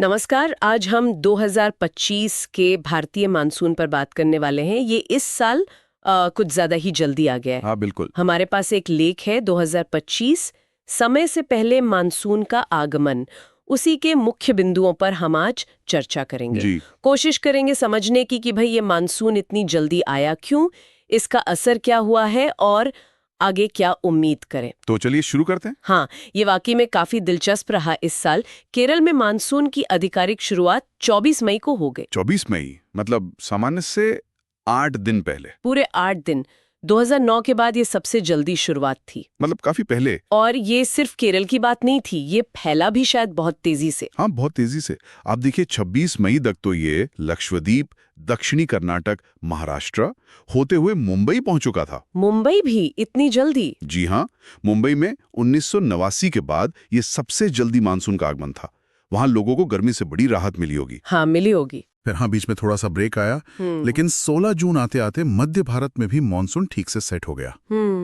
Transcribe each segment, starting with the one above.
नमस्कार। आज हम 2025 के भारतीय मानसून पर बात करने वाले हैं। ये इस साल कुछ ज्यादा ही जल्दी आ गया है। हाँ बिल्कुल। हमारे पास एक लेख है 2025 समय से पहले मानसून का आगमन। उसी के मुख्य बिंदुओं पर हम आज चर्चा करेंगे। जी। कोशिश करेंगे समझने की कि भाई ये मानसून इतनी जल्दी आया क्यों, इसका असर क्या हुआ है और आगे क्या उम्मीद करें। तो चलिए शुरू करते हैं। हाँ, ये वाकई में काफी दिलचस्प रहा। इस साल केरल में मानसून की आधिकारिक शुरुआत 24 मई को हो गई। 24 मई मतलब सामान्य से 8 दिन पहले। पूरे 8 दिन। 2009 के बाद ये सबसे जल्दी शुरुआत थी। मतलब काफी पहले। और ये सिर्फ केरल की बात नहीं थी, ये फैला भी शायद बहुत तेजी से। हाँ बहुत तेजी से। आप देखिए 26 मई तक तो ये लक्षद्वीप, दक्षिणी कर्नाटक, महाराष्ट्र होते हुए मुंबई पहुंच चुका था। मुंबई भी इतनी जल्दी? जी हाँ, मुंबई में 1989 के बाद ये सबसे जल्दी मानसून का आगमन था। वहां लोगों को गर्मी से बड़ी राहत मिली होगी। हाँ, मिली होगी। फिर हाँ बीच में थोड़ा सा ब्रेक आया, लेकिन 16 जून आते आते मध्य भारत में भी मानसून ठीक से सेट हो गया।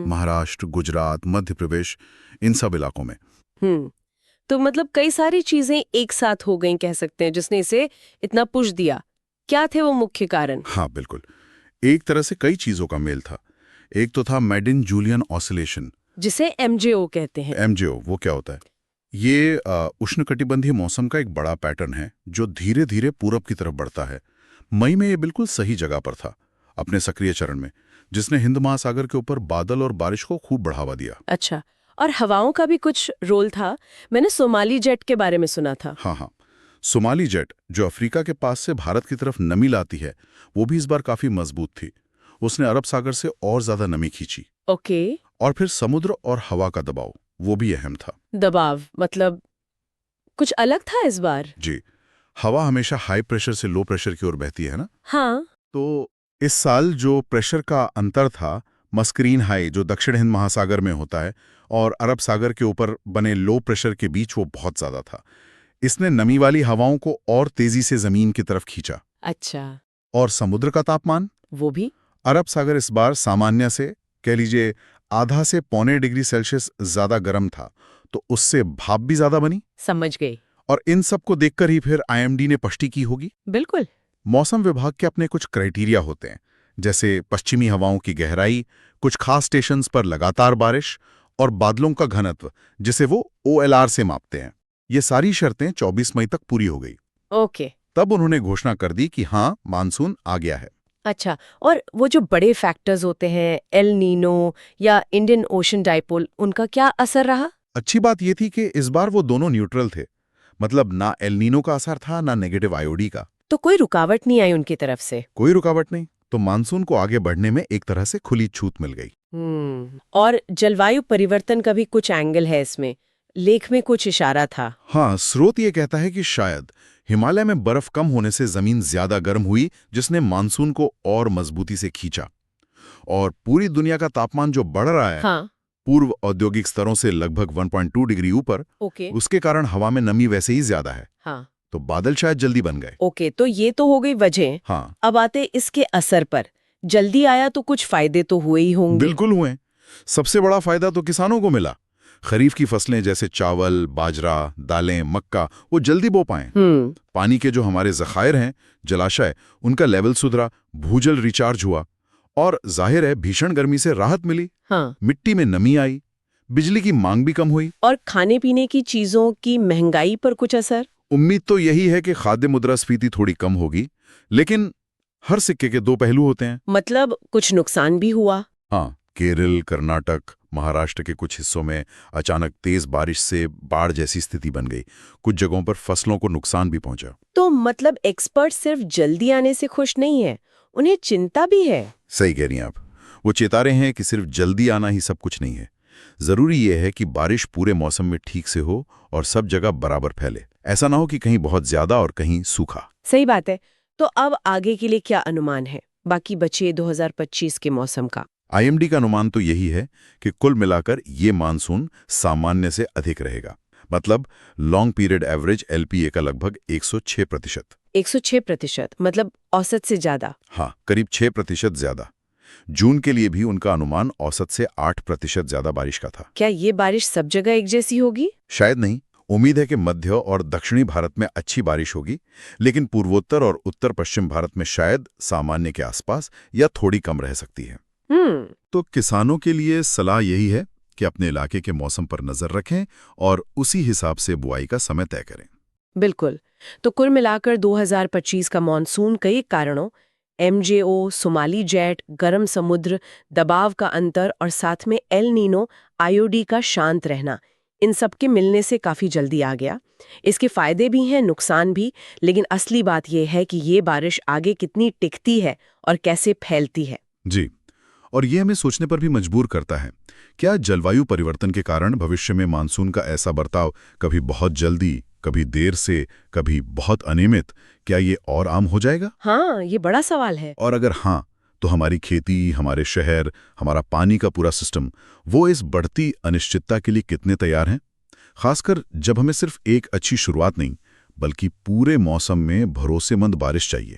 महाराष्ट्र, गुजरात, मध्य प्रदेश, इन सब इलाकों में। तो मतलब कई सारी चीजें एक साथ हो गई कह सकते हैं, जिसने इसे इतना पुश दिया। क्या थे वो मुख्य कारण? हाँ बिल्कुल, एक तरह से कई चीजों का मेल था। एक तो था मेडिन जूलियन ऑसिलेशन, जिसे एमजेओ कहते हैं। एमजेओ वो क्या होता है? ये उष्णकटिबंधीय मौसम का एक बड़ा पैटर्न है जो धीरे धीरे पूरब की तरफ बढ़ता है। मई में ये बिल्कुल सही जगह पर था अपने सक्रिय चरण में, जिसने हिंद महासागर के ऊपर बादल और बारिश को खूब बढ़ावा दिया। अच्छा, और हवाओं का भी कुछ रोल था। मैंने सोमाली जेट के बारे में सुना था। हाँ, सोमाली जेट जो अफ्रीका के पास से भारत की तरफ नमी लाती है, वो भी इस बार काफी मजबूत थी। उसने अरब सागर से और ज्यादा नमी खींची। ओके। और फिर समुद्र और हवा का दबाव, वो भी अहम था। दबाव मतलब कुछ अलग था इस बार? जी, हवा हमेशा हाई प्रेशर से लो प्रेशर की ओर बहती है ना। हाँ। तो इस साल जो प्रेशर का अंतर था, मस्करीन हाई जो दक्षिण हिंद महासागर में होता है और अरब सागर के ऊपर बने लो प्रेशर के बीच, वो बहुत ज्यादा था। इसने नमी वाली हवाओं को और तेजी से जमीन की तरफ खींचा। अच्छा। और समुद्र का तापमान, वो भी? अरब सागर इस बार सामान्य से कह लीजिए आधा से पौने डिग्री सेल्सियस ज्यादा गर्म था, तो उससे भाप भी ज्यादा बनी। समझ गई। और इन सब को देखकर ही फिर आईएमडी ने पुष्टि की होगी। बिल्कुल। मौसम विभाग के अपने कुछ क्राइटेरिया होते हैं, जैसे पश्चिमी हवाओं की गहराई, कुछ खास स्टेशंस पर लगातार बारिश और बादलों का घनत्व, जिसे वो OLR से मापते हैं। ये सारी शर्तें 24 मई तक पूरी हो गई। ओके। तब उन्होंने घोषणा कर दी कि हाँ, मानसून आ गया है। अच्छा, और वो जो बड़े फैक्टर्स होते हैं, एल नीनो या इंडियन ओशन डाइपोल, उनका क्या असर रहा? अच्छी बात यह थी कि इस बार वो दोनों न्यूट्रल थे। मतलब ना एल नीनो का असर था, ना नेगेटिव आईओडी का। तो कोई रुकावट नहीं आई उनकी तरफ से? कोई रुकावट नहीं। तो मानसून को आगे बढ़ने में एक तरह से खुली छूट मिल गई। और जलवायु परिवर्तन का भी कुछ एंगल है इसमें, लेख में कुछ इशारा था। हाँ, स्रोत ये कहता है कि शायद हिमालय में बर्फ कम होने से जमीन ज्यादा गर्म हुई, जिसने मानसून को और मजबूती से खींचा। और पूरी दुनिया का तापमान जो बढ़ रहा है, हाँ। पूर्व औद्योगिक स्तरों से लगभग 1.2 डिग्री ऊपर, ओके। उसके कारण हवा में नमी वैसे ही ज्यादा है। हाँ। तो बादल शायद जल्दी बन गए। ओके, तो ये तो हो गई वजह। हाँ, अब आते इसके असर पर। जल्दी आया तो कुछ फायदे तो हुए ही होंगे। बिल्कुल हुए। सबसे बड़ा फायदा तो किसानों को मिला। खरीफ की फसलें जैसे चावल, बाजरा, दालें, मक्का, वो जल्दी बो पाएं। पानी के जो हमारे जखायर हैं, जलाशय, उनका लेवल सुधरा, भूजल रिचार्ज हुआ। और जाहिर है भीषण गर्मी से राहत मिली। हाँ। मिट्टी में नमी आई, बिजली की मांग भी कम हुई। और खाने पीने की चीजों की महंगाई पर कुछ असर? उम्मीद तो यही है कि खाद्य मुद्रास्फीति थोड़ी कम होगी, लेकिन हर सिक्के के दो पहलू होते हैं। मतलब कुछ नुकसान भी हुआ? हाँ, केरल, कर्नाटक, महाराष्ट्र के कुछ हिस्सों में अचानक तेज बारिश से बाढ़ जैसी स्थिति बन गई। कुछ जगहों पर फसलों को नुकसान भी पहुंचा। तो मतलब एक्सपर्ट सिर्फ जल्दी आने से खुश नहीं है, उन्हें चिंता भी है। सही कह रही हैं आप। वो चेता रहे हैं कि सिर्फ जल्दी आना ही सब कुछ नहीं है। जरूरी यह है कि बारिश पूरे मौसम में ठीक से हो और सब जगह बराबर फैले। ऐसा ना हो कि कहीं बहुत ज्यादा और कहीं सूखा। सही बात है। तो अब आगे के लिए क्या अनुमान है बाकी बचे 2025 के मौसम का? आईएमडी का अनुमान तो यही है कि कुल मिलाकर ये मानसून सामान्य से अधिक रहेगा। मतलब लॉन्ग पीरियड एवरेज LPA का लगभग 106%। 106% मतलब औसत से ज्यादा? हाँ, करीब 6% ज्यादा। जून के लिए भी उनका अनुमान औसत से 8% ज्यादा बारिश का था। क्या ये बारिश सब जगह एक जैसी होगी? शायद नहीं। उम्मीद है कि मध्य और दक्षिणी भारत में अच्छी बारिश होगी, लेकिन पूर्वोत्तर और उत्तर पश्चिम भारत में शायद सामान्य के आसपास या थोड़ी कम रह सकती है। तो किसानों के लिए सलाह यही है कि अपने इलाके के मौसम पर नजर रखें और उसी हिसाब से बुआई का समय तय करें। बिल्कुल। तो कुल मिलाकर 2025 का मॉनसून कई कारणों MJO, सोमाली जेट, गर्म समुद्र, दबाव का अंतर और साथ में एल नीनो, IOD का शांत रहना, इन सब के मिलने से काफी जल्दी आ गया। इसके फायदे भी हैं, नुकसान भी, लेकिन असली बात यह है कि ये बारिश आगे कितनी टिकती है और कैसे फैलती है। जी, और ये हमें सोचने पर भी मजबूर करता है। क्या जलवायु परिवर्तन के कारण भविष्य में मानसून का ऐसा बर्ताव, कभी बहुत जल्दी, कभी देर से, कभी बहुत अनियमित, क्या ये और आम हो जाएगा? हाँ, ये बड़ा सवाल है। और अगर हाँ, तो हमारी खेती, हमारे शहर, हमारा पानी का पूरा सिस्टम, वो इस बढ़ती अनिश्चितता के लिए कितने तैयार हैं? खासकर जब हमें सिर्फ एक अच्छी शुरुआत नहीं, बल्कि पूरे मौसम में भरोसेमंद बारिश चाहिए।